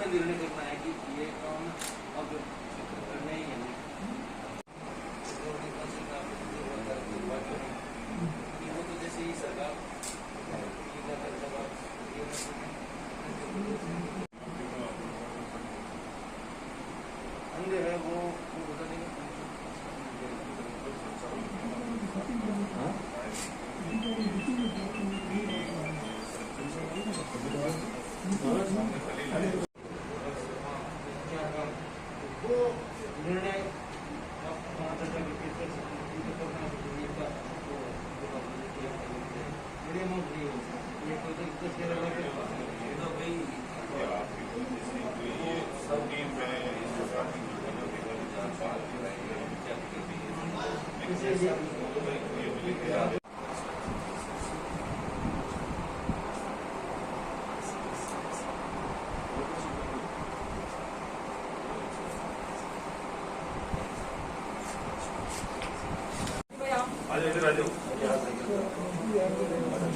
निर्णय करना है कि ये काम अब करना ही है। वो तो जैसे ही सरकार अंदर है वो बता देंगे। वो निर्णय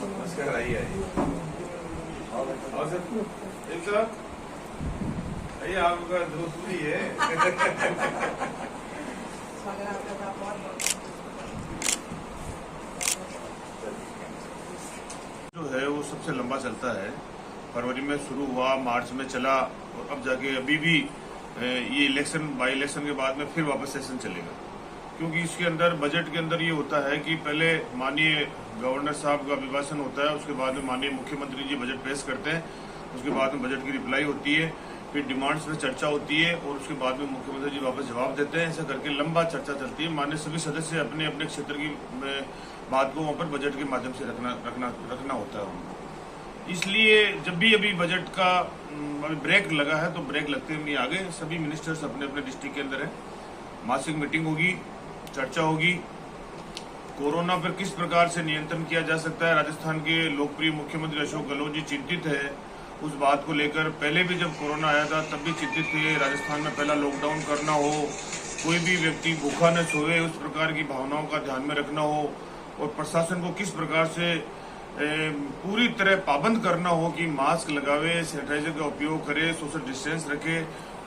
नमस्कार, आइए आइए आपका दोस्त भी है। जो है वो सबसे लंबा चलता है। फरवरी में शुरू हुआ, मार्च में चला और अब जाके अभी भी ये इलेक्शन बाई इलेक्शन के बाद में फिर वापस सेशन चलेगा। क्योंकि इसके अंदर बजट के अंदर ये होता है कि पहले माननीय गवर्नर साहब का अभिभाषण होता है, उसके बाद में माननीय मुख्यमंत्री जी बजट पेश करते हैं, उसके बाद में बजट की रिप्लाई होती है, फिर डिमांड्स पे चर्चा होती है और उसके बाद में मुख्यमंत्री जी वापस जवाब देते हैं। ऐसा करके लंबा चर्चा चलती है। माननीय सभी सदस्य अपने अपने क्षेत्र की बात को वहाँ पर बजट के माध्यम से रखना होता है उनको। इसलिए जब भी अभी बजट का अभी ब्रेक लगा है तो ब्रेक लगते हुए आगे सभी मिनिस्टर्स अपने अपने डिस्ट्रिक्ट के अंदर है। मासिक मीटिंग होगी, चर्चा होगी, कोरोना पर किस प्रकार से नियंत्रण किया जा सकता है। राजस्थान के लोकप्रिय मुख्यमंत्री अशोक गहलोत जी चिंतित है उस बात को लेकर। पहले भी जब कोरोना आया था तब भी चिंतित थे, राजस्थान में पहला लॉकडाउन करना हो, कोई भी व्यक्ति भूखा न सोए, उस प्रकार की भावनाओं का ध्यान में रखना हो और प्रशासन को किस प्रकार से पूरी तरह पाबंद करना हो कि मास्क लगावे, सैनिटाइजर का उपयोग करे, सोशल डिस्टेंस रखे।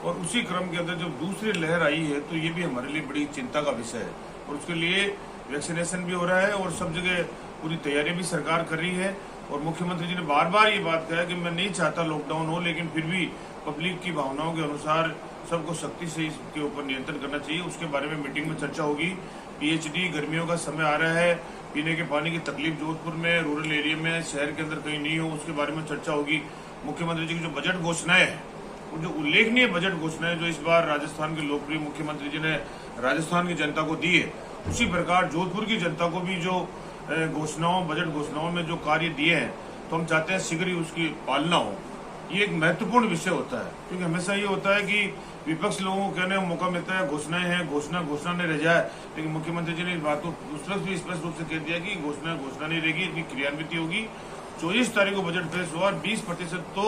और उसी क्रम के अंदर जब दूसरी लहर आई है तो ये भी हमारे लिए बड़ी चिंता का विषय है और उसके लिए वैक्सीनेशन भी हो रहा है और सब जगह पूरी तैयारी भी सरकार कर रही है। और मुख्यमंत्री जी ने बार बार ये बात कहा कि मैं नहीं चाहता लॉकडाउन हो, लेकिन फिर भी पब्लिक की भावनाओं के अनुसार सबको सख्ती से इसके ऊपर नियंत्रण करना चाहिए। उसके बारे में मीटिंग में चर्चा होगी। पीएचडी गर्मियों का समय आ रहा है, पीने के पानी की तकलीफ जोधपुर में, रूरल एरिया में, शहर के अंदर कहीं नहीं हो, उसके बारे में चर्चा होगी। मुख्यमंत्री जी की जो बजट घोषणाएं है, जो उल्लेखनीय बजट घोषणाएं जो इस बार राजस्थान के लोकप्रिय मुख्यमंत्री जी ने राजस्थान की जनता को दी है, उसी प्रकार जोधपुर की जनता को भी जो घोषणाओं बजट घोषणाओं में जो कार्य दिए हैं तो हम चाहते हैं शीघ्र ही उसकी पालना हो। ये एक महत्वपूर्ण विषय होता है क्योंकि हमेशा ये होता है कि विपक्ष लोगों को कहने का मौका मिलता है घोषणाएं हैं, घोषणा नहीं रह जाए, लेकिन मुख्यमंत्री जी ने इस बात को उस वक्त भी स्पष्ट रूप से कह दिया कि घोषणा नहीं रहेगी, इसकी क्रियान्विति होगी। 24 तारीख को बजट पेश हुआ और 20% तो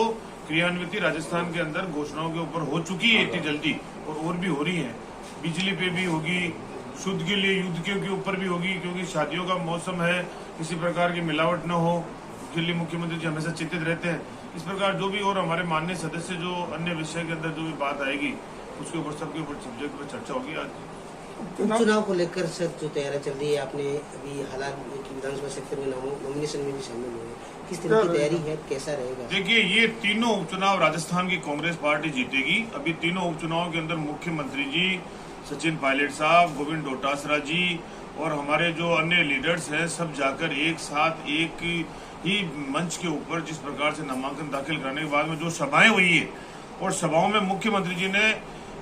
क्रियान्विति राजस्थान के अंदर घोषणाओं के ऊपर हो चुकी है इतनी जल्दी और भी हो रही है। बिजली पे भी होगी, शुद्ध के लिए युद्ध के ऊपर भी होगी, क्योंकि शादियों का मौसम है, किसी प्रकार की मिलावट न हो, उसके लिए मुख्यमंत्री जी हमेशा चिंतित रहते हैं। इस प्रकार जो भी और हमारे माननीय सदस्य जो अन्य विषय के अंदर जो भी बात आएगी उसके ऊपर सबके ऊपर सब्जेक्ट पर चर्चा होगी। आज उपचुनाव को लेकर सर जो तैयारी चल रही है, आपने अभी हालात विधानसभा क्षेत्र में नॉमिनेशन में भी शामिल हुए, किस तरह की तैयारी है, कैसा रहेगा? देखिए, ये तीनों उपचुनाव राजस्थान की कांग्रेस पार्टी जीतेगी। अभी तीनों उपचुनाव के अंदर मुख्यमंत्री जी, सचिन पायलट साहब, गोविंद डोटासरा जी और हमारे जो अन्य लीडर्स हैं सब जाकर एक साथ एक ही मंच के ऊपर जिस प्रकार से नामांकन दाखिल करने के बाद में जो सभाएं हुई है और सभाओं में मुख्यमंत्री जी ने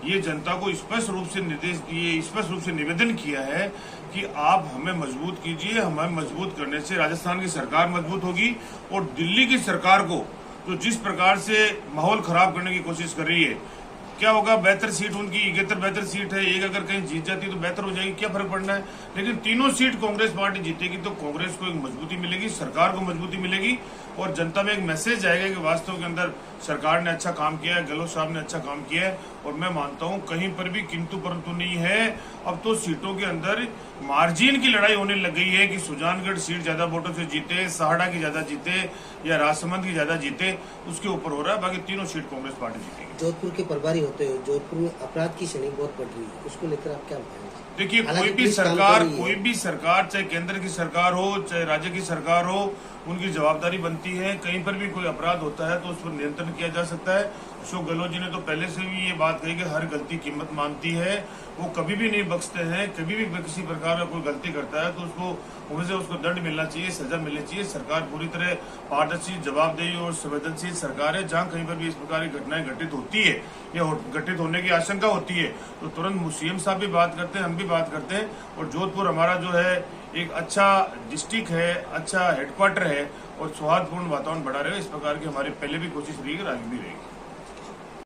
ये जनता को स्पष्ट रूप से निर्देश दिए, स्पष्ट रूप से निवेदन किया है कि आप हमें मजबूत कीजिए। हमें मजबूत करने से राजस्थान की सरकार मजबूत होगी और दिल्ली की सरकार को जो जिस प्रकार से माहौल खराब करने की कोशिश कर रही है, क्या होगा, बेहतर सीट उनकी 71 बेहतर सीट है, एक अगर कहीं जीत जाती तो बेहतर हो जाएगी, क्या फर्क पड़ना है। लेकिन तीनों सीट कांग्रेस पार्टी जीतेगी तो कांग्रेस को एक मजबूती मिलेगी, सरकार को मजबूती मिलेगी और जनता में एक मैसेज जाएगा कि वास्तव के अंदर सरकार ने अच्छा काम किया है, गहलोत साहब ने अच्छा काम किया है। और मैं मानता हूं कहीं पर भी किंतु परंतु नहीं है। अब तो सीटों के अंदर मार्जिन की लड़ाई होने लग गई है कि सुजानगढ़ सीट ज्यादा वोटों से जीते, सहाड़ा की ज्यादा जीते या राजसमंद की ज्यादा जीते, उसके ऊपर हो रहा है। बाकी तीनों सीट कांग्रेस पार्टी जीतेगी। जोधपुर के प्रभारी होते हो, जोधपुर में अपराध की श्रेणी बहुत बढ़ रही है, उसको लेकर आप क्या बताएंगे? देखिए, कोई हालांकि भी पुलिस काम सरकार कर रही है। कोई भी सरकार, चाहे केंद्र की सरकार हो चाहे राज्य की सरकार हो, उनकी जवाबदारी बनती है। कहीं पर भी कोई अपराध होता है तो उस पर नियंत्रण किया जा सकता है। अशोक गहलोत जी ने तो पहले से भी ये बात कही कि हर गलती कीमत मांगती है, वो कभी भी नहीं बख्शते हैं। कभी भी किसी प्रकार का कोई गलती करता है तो उसको दंड मिलना चाहिए, सजा मिलनी चाहिए। सरकार पूरी तरह पारदर्शी, जवाबदेही और संवेदनशील सरकार है। जहां कहीं पर भी इस प्रकार की घटनाएं घटित होती है या घटित होने की आशंका होती है तो तुरंत सीएम साहब भी बात करते हैं, हम भी बात करते हैं। और जोधपुर हमारा जो है एक अच्छा डिस्ट्रिक्ट है, अच्छा हेडक्वार्टर है और सौहार्दपूर्ण वातावरण बना रहे। इस प्रकार की हमारी पहले भी कोशिश रही है और आगे भी रहेगी।